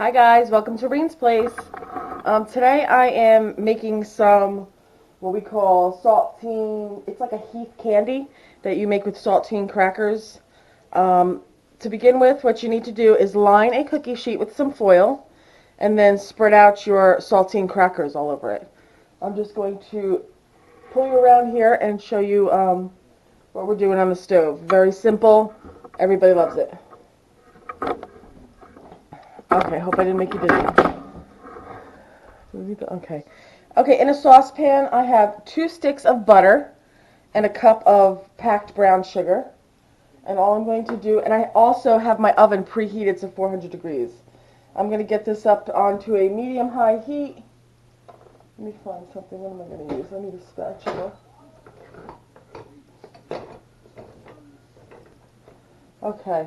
Hi guys, welcome to Reen's Place. Today I am making some what we call saltine. It's like a Heath candy that you make with saltine crackers. To begin with, what you need to do is line a cookie sheet with some foil and then spread out your saltine crackers all over it. I'm just going to pull you around here and show you what we're doing on the stove. Very simple. Everybody loves it. Okay, hope I didn't make you dizzy. Okay. Okay, in a saucepan, I have 2 sticks of butter and a cup of packed brown sugar. And all I'm going to do, and I also have my oven preheated to 400 degrees. I'm going to get this up onto a medium-high heat. Let me find something. What am I going to use? I need a spatula. Okay.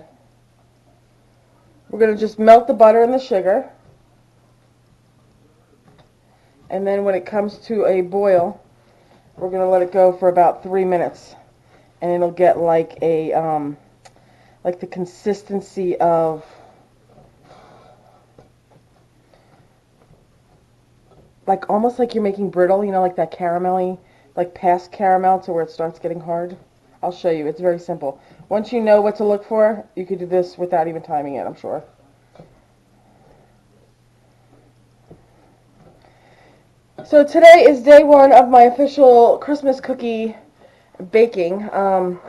We're going to just melt the butter and the sugar. And then when it comes to a boil, we're going to let it go for about 3 minutes. And it'll get like a, like the consistency of, like almost like you're making brittle, you know, like that caramelly, like past caramel to where it starts getting hard. I'll show you. It's very simple. Once you know what to look for, you could do this without even timing it, I'm sure. So today is day 1 of my official Christmas cookie baking. I'm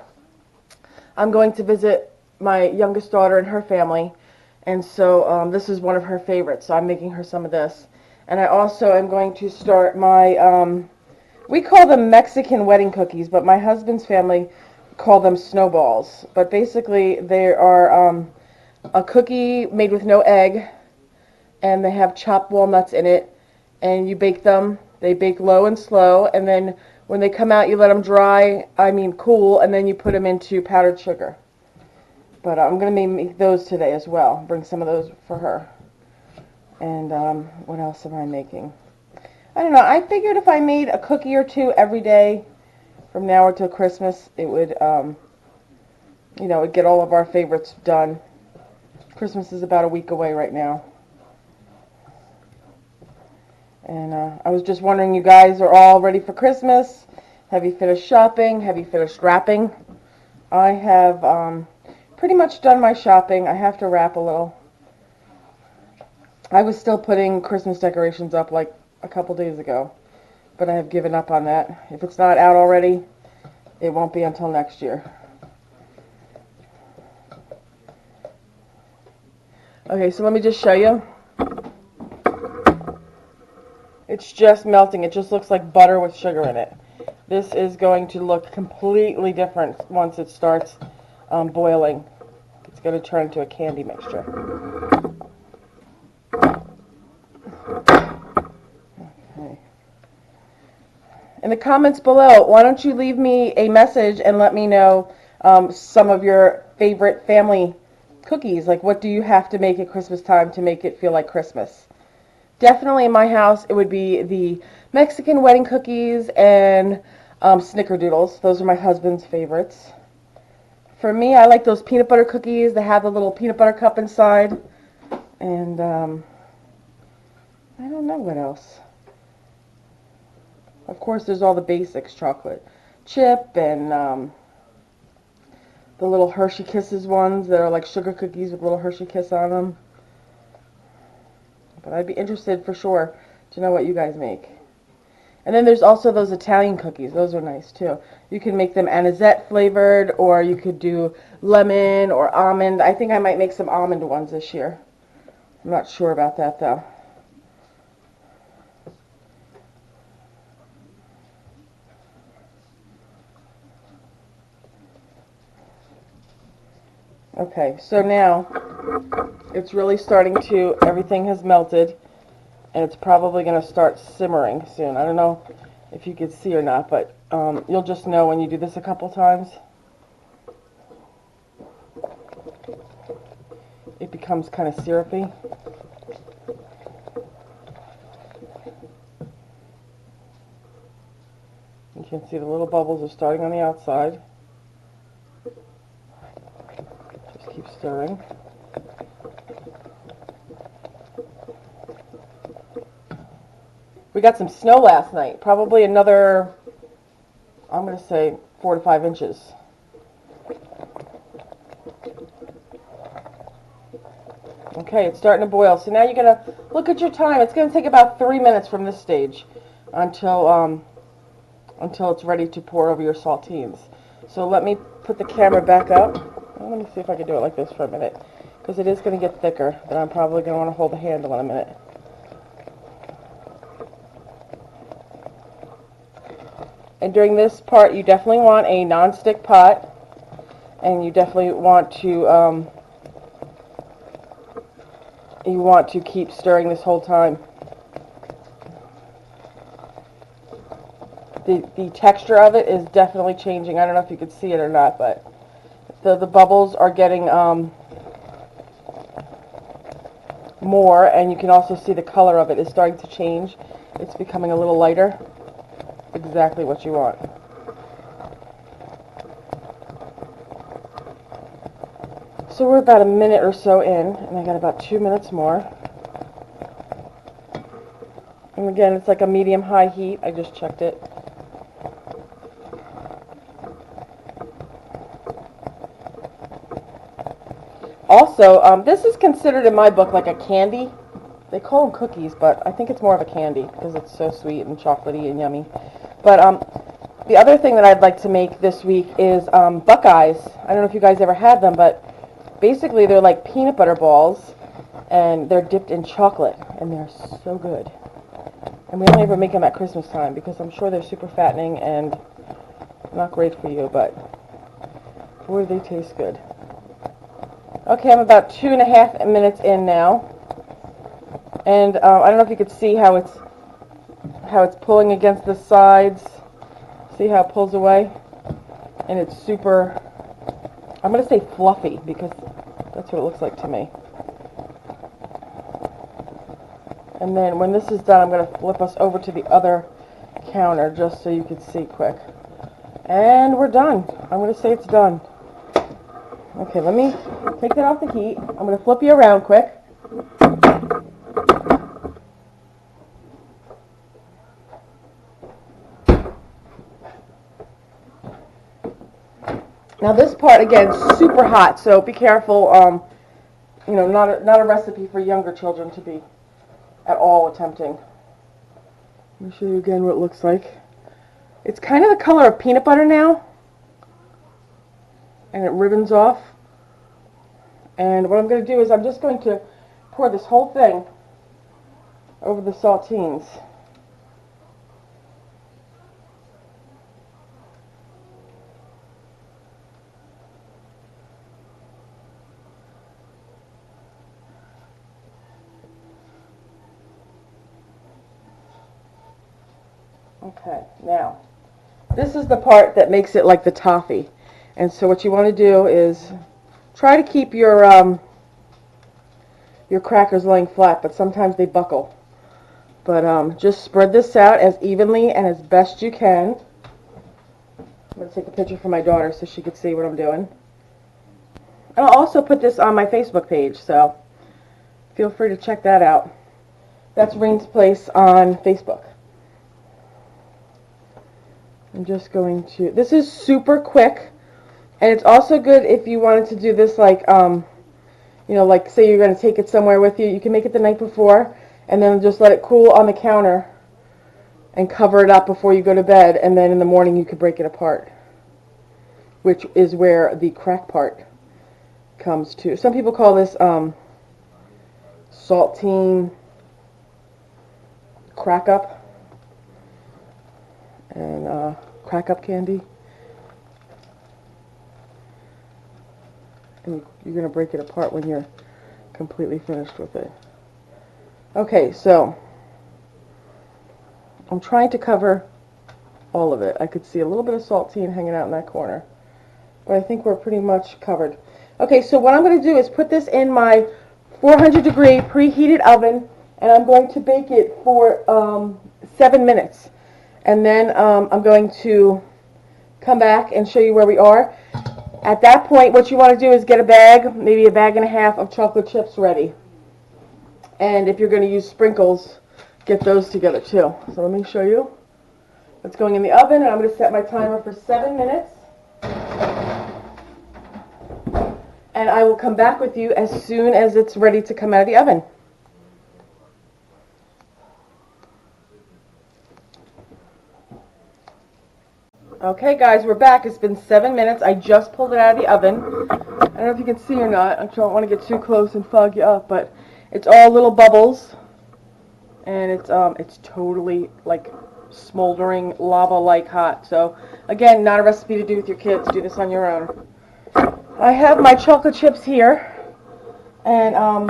going to visit my youngest daughter and her family, and so this is one of her favorites, so I'm making her some of this. And I also am going to start my, we call them Mexican wedding cookies, but my husband's family call them snowballs. But basically they are a cookie made with no egg, and they have chopped walnuts in it, and you bake them. They bake low and slow, and then when they come out, you let them dry, cool, and then you put them into powdered sugar. But I'm going to make those today as well. Bring some of those for her. And what else am I making? I don't know. I figured if I made a cookie or 2 every day from now until Christmas, it would, you know, it'd get all of our favorites done. Christmas is about a week away right now. And I was just wondering, you guys are all ready for Christmas? Have you finished shopping? Have you finished wrapping? I have pretty much done my shopping. I have to wrap a little. I was still putting Christmas decorations up like a couple days ago, but I have given up on that. If it's not out already, it won't be until next year. Okay, so let me just show you. It's just melting. It just looks like butter with sugar in it. This is going to look completely different once it starts boiling. It's going to turn into a candy mixture. Okay. In the comments below, why don't you leave me a message and let me know some of your favorite family cookies. Like, what do you have to make at Christmas time to make it feel like Christmas? Definitely in my house, it would be the Mexican wedding cookies and snickerdoodles. Those are my husband's favorites. For me, I like those peanut butter cookies that have the little peanut butter cup inside. And I don't know what else. Of course, there's all the basics, chocolate chip and the little Hershey Kisses ones that are like sugar cookies with a little Hershey Kiss on them. But I'd be interested for sure to know what you guys make. And then there's also those Italian cookies. Those are nice too. You can make them anisette flavored, or you could do lemon or almond. I think I might make some almond ones this year. I'm not sure about that though. Okay, so now it's really starting to, everything has melted, and it's probably going to start simmering soon. I don't know if you can see or not, but you'll just know when you do this a couple times. It becomes kind of syrupy. You can see the little bubbles are starting on the outside. Just keep stirring. We got some snow last night, probably another, I'm going to say 4 to 5 inches. Okay, it's starting to boil. So now you're going to look at your time. It's going to take about 3 minutes from this stage until it's ready to pour over your saltines. So let me put the camera back up. Let me see if I can do it like this for a minute, because it is going to get thicker, and I'm probably going to want to hold the handle in a minute. And during this part, you definitely want a non-stick pot, and you definitely want to keep stirring this whole time. The texture of it is definitely changing. I don't know if you can see it or not, but the bubbles are getting more, and you can also see the color of it is starting to change. It's becoming a little lighter. Exactly what you want. So we're about a minute or so in, and I got about 2 minutes more. And again, it's like a medium-high heat. I just checked it. Also, this is considered in my book like a candy. They call them cookies, but I think it's more of a candy because it's so sweet and chocolatey and yummy. But the other thing that I'd like to make this week is Buckeyes. I don't know if you guys ever had them, but basically they're like peanut butter balls, and they're dipped in chocolate, and they're so good. And we only ever make them at Christmas time because I'm sure they're super fattening and not great for you, but boy, they taste good. Okay, I'm about 2.5 minutes in now, and I don't know if you could see how it's pulling against the sides. See how it pulls away? And it's super, I'm going to say fluffy, because that's what it looks like to me. And then when this is done, I'm going to flip us over to the other counter just so you can see quick. And we're done. I'm going to say it's done. Okay, let me take that off the heat. I'm going to flip you around quick. Now this part, again, is super hot, so be careful. You know, not a recipe for younger children to be at all attempting. Let me show you again what it looks like. It's kind of the color of peanut butter now, and it ribbons off. And what I'm going to do is I'm just going to pour this whole thing over the saltines. Okay, now, this is the part that makes it like the toffee. And so what you want to do is try to keep your crackers laying flat, but sometimes they buckle. But just spread this out as evenly and as best you can. I'm going to take a picture for my daughter so she could see what I'm doing. And I'll also put this on my Facebook page, so feel free to check that out. That's Reen's Place on Facebook. I'm just going to, this is super quick, and it's also good if you wanted to do this like, you know, like say you're going to take it somewhere with you. You can make it the night before, and then just let it cool on the counter, and cover it up before you go to bed, and then in the morning you could break it apart, which is where the crack part comes to. Some people call this saltine crack up. And crack up candy. And you're going to break it apart when you're completely finished with it. Okay, so I'm trying to cover all of it. I could see a little bit of saltine hanging out in that corner, but I think we're pretty much covered. Okay, so what I'm going to do is put this in my 400-degree preheated oven, and I'm going to bake it for 7 minutes. And then I'm going to come back and show you where we are. At that point, what you want to do is get a bag, maybe a bag and a half of chocolate chips ready. And if you're going to use sprinkles, get those together too. So let me show you. It's going in the oven, and I'm going to set my timer for 7 minutes. And I will come back with you as soon as it's ready to come out of the oven. Okay guys, we're back. It's been 7 minutes. I just pulled it out of the oven. I don't know if you can see or not. I don't want to get too close and fog you up, but it's all little bubbles. And it's totally like smoldering lava-like hot. So again, not a recipe to do with your kids. Do this on your own. I have my chocolate chips here, and I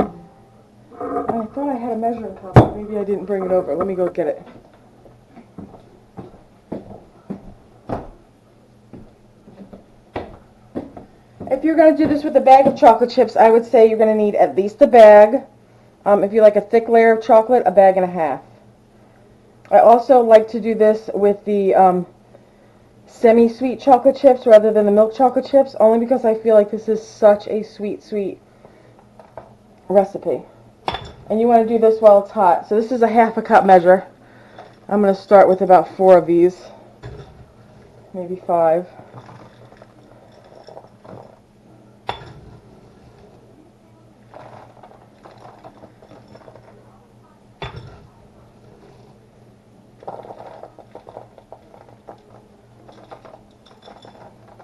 thought I had a measuring cup, but maybe I didn't bring it over. Let me go get it. If you're going to do this with a bag of chocolate chips, I would say you're going to need at least a bag. If you like a thick layer of chocolate, a bag and a half. I also like to do this with the semi-sweet chocolate chips rather than the milk chocolate chips, only because I feel like this is such a sweet recipe. And you want to do this while it's hot. So this is a half a cup measure. I'm going to start with about 4 of these, maybe 5.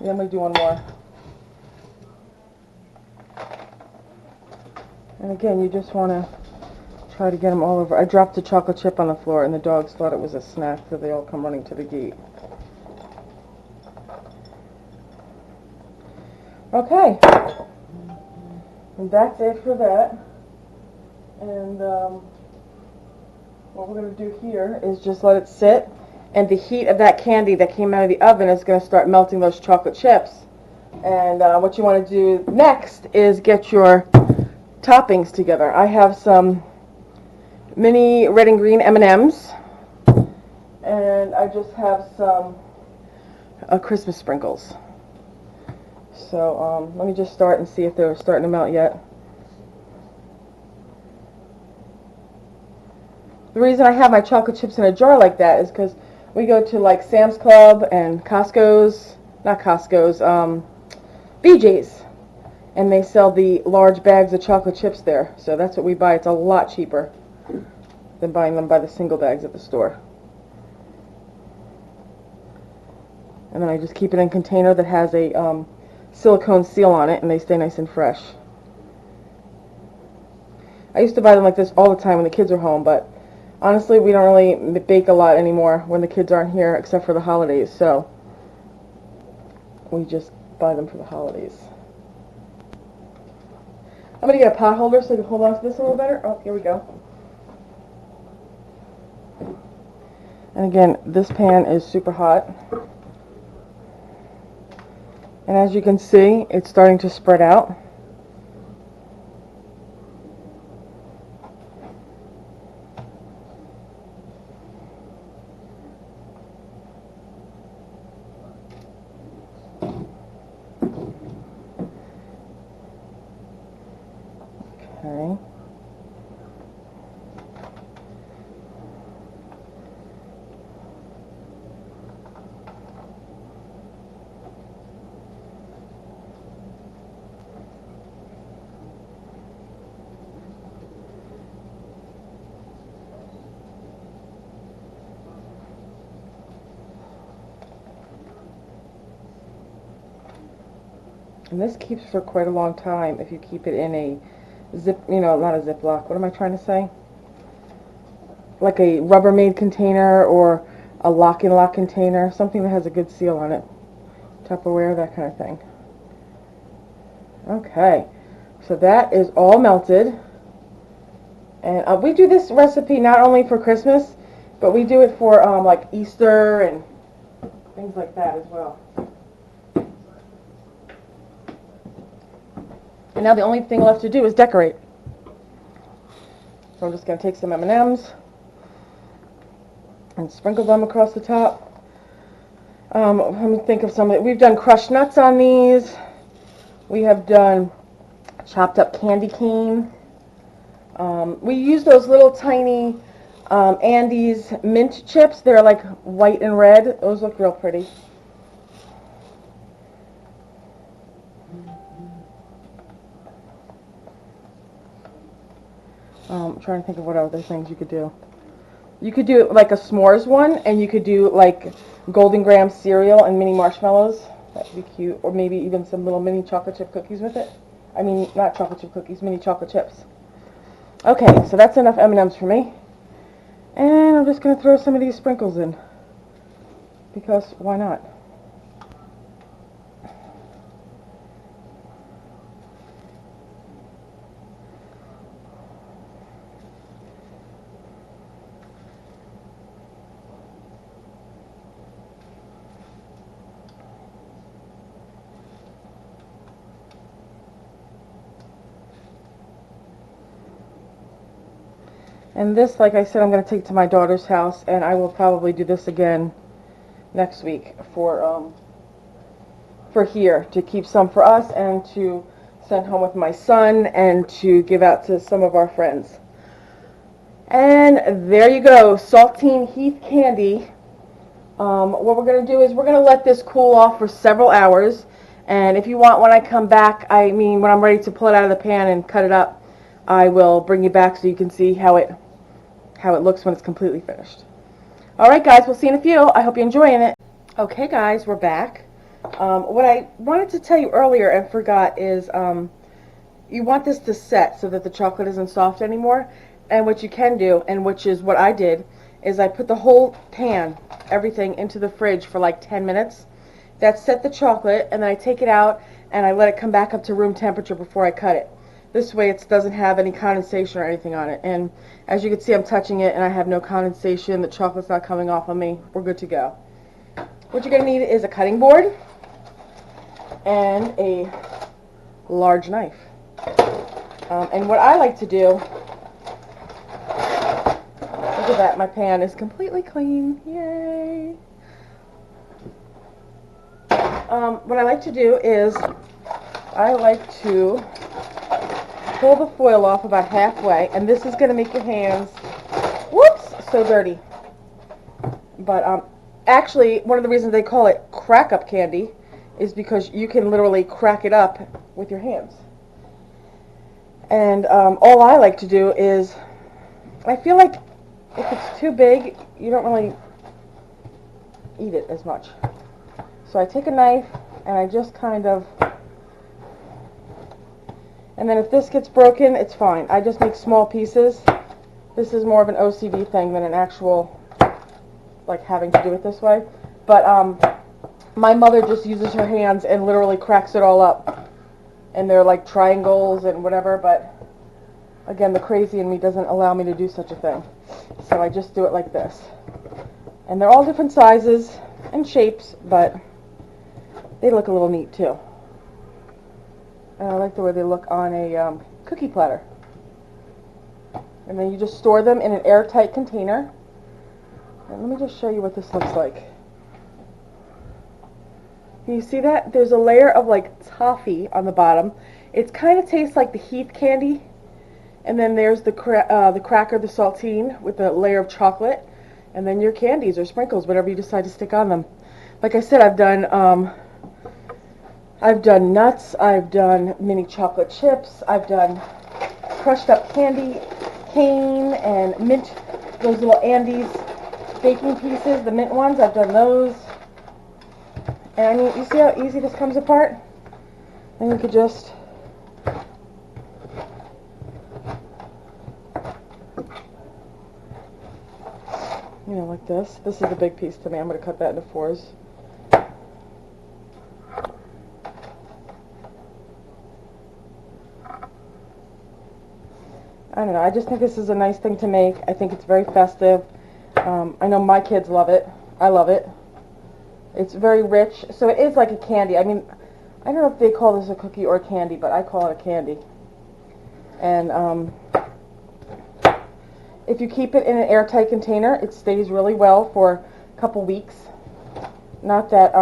Then we do one more. And again, you just want to try to get them all over. I dropped the chocolate chip on the floor, and the dogs thought it was a snack, so they all come running to the gate. Okay. And that's it for that. And what we're going to do here is just let it sit. And the heat of that candy that came out of the oven is going to start melting those chocolate chips. And what you want to do next is get your toppings together. I have some mini red and green M&ms. And I just have some Christmas sprinkles. So let me just start and see if they're starting to melt yet. The reason I have my chocolate chips in a jar like that is because we go to like Sam's Club and Costco's, not Costco's, BJ's, and they sell the large bags of chocolate chips there. So that's what we buy. It's a lot cheaper than buying them by the single bags at the store. And then I just keep it in a container that has a silicone seal on it, and they stay nice and fresh. I used to buy them like this all the time when the kids were home, but honestly, we don't really bake a lot anymore when the kids aren't here, except for the holidays, so we just buy them for the holidays. I'm going to get a pot holder so I can hold on to this a little better. Oh, here we go. And again, this pan is super hot. And as you can see, it's starting to spread out. Okay. And this keeps for quite a long time if you keep it in a zip, not a Ziploc. What am I trying to say? Like a Rubbermaid container or a lock-and-lock container, something that has a good seal on it. Tupperware, that kind of thing. Okay, so that is all melted. And we do this recipe not only for Christmas, but we do it for like Easter and things like that as well. And now the only thing left to do is decorate. So I'm just going to take some M&ms and sprinkle them across the top. Let me think of some of it. We've done crushed nuts on these. We have done chopped up candy cane. We use those little tiny Andy's mint chips. They're like white and red. Those look real pretty. I'm trying to think of what other things you could do. You could do like a s'mores one, and you could do like Golden Graham cereal and mini marshmallows. That would be cute. Or maybe even some little mini chocolate chip cookies with it. I mean, not chocolate chip cookies, mini chocolate chips. Okay, so that's enough M&Ms for me. And I'm just going to throw some of these sprinkles in. Because why not? And this, like I said, I'm going to take to my daughter's house, and I will probably do this again next week for here, to keep some for us and to send home with my son and to give out to some of our friends. And there you go, Saltine Heath candy. What we're going to do is we're going to let this cool off for several hours, and if you want, when I come back, I mean when I'm ready to pull it out of the pan and cut it up, I will bring you back so you can see how it looks when it's completely finished. Alright guys, we'll see you in a few. I hope you're enjoying it. Okay guys, we're back. What I wanted to tell you earlier and forgot is you want this to set so that the chocolate isn't soft anymore. And what you can do, and which is what I did, is I put the whole pan, everything, into the fridge for like 10 minutes. That set the chocolate, and then I take it out and I let it come back up to room temperature before I cut it. This way it doesn't have any condensation or anything on it. And as you can see, I'm touching it and I have no condensation. The chocolate's not coming off on me. We're good to go. What you're going to need is a cutting board and a large knife. And what I like to do, look at that, my pan is completely clean. Yay! What I like to do is I like to pull the foil off about halfway, and this is going to make your hands, whoops, so dirty. But actually, one of the reasons they call it crack up candy is because you can literally crack it up with your hands. And all I like to do is, I feel like if it's too big, you don't really eat it as much. So I take a knife and I just kind of, and then if this gets broken, it's fine. I just make small pieces. This is more of an OCD thing than an actual, like, having to do it this way. But my mother just uses her hands and literally cracks it all up. And they're like triangles and whatever, but again, the crazy in me doesn't allow me to do such a thing. So I just do it like this. And they're all different sizes and shapes, but they look a little neat too. And I like the way they look on a cookie platter. And then you just store them in an airtight container. And let me just show you what this looks like. Can you see that? There's a layer of like toffee on the bottom. It kind of tastes like the Heath candy. And then there's the cracker, the saltine, with a layer of chocolate. And then your candies or sprinkles, whatever you decide to stick on them. Like I said, I've done nuts, I've done mini chocolate chips, I've done crushed up candy cane and mint, those little Andes baking pieces, the mint ones, I've done those. And I mean, you see how easy this comes apart? And you could just, you know, like this. This is a big piece to me. I'm going to cut that into fours. I don't know, I just think this is a nice thing to make. I think it's very festive. I know my kids love it. I love it. It's very rich, so it is like a candy. I mean, I don't know if they call this a cookie or a candy, but I call it a candy. And if you keep it in an airtight container, it stays really well for a couple weeks. Not that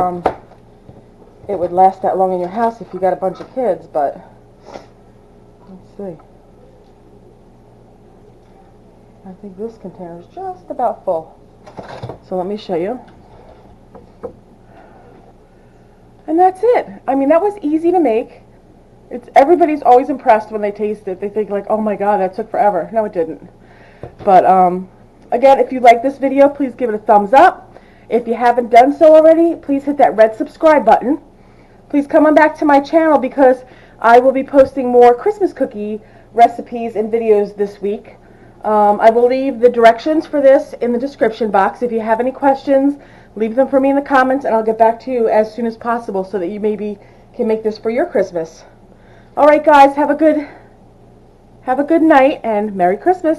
it would last that long in your house if you got a bunch of kids, but let's see. I think this container is just about full. So let me show you. And that's it. I mean, that was easy to make. Everybody's always impressed when they taste it. They think like, oh my god, that took forever. No, it didn't. But again, if you like this video, please give it a thumbs up. If you haven't done so already, please hit that red subscribe button. Please come on back to my channel because I will be posting more Christmas cookie recipes and videos this week. I will leave the directions for this in the description box. If you have any questions, leave them for me in the comments and I'll get back to you as soon as possible so that you maybe can make this for your Christmas. Alright guys, have a good night and Merry Christmas.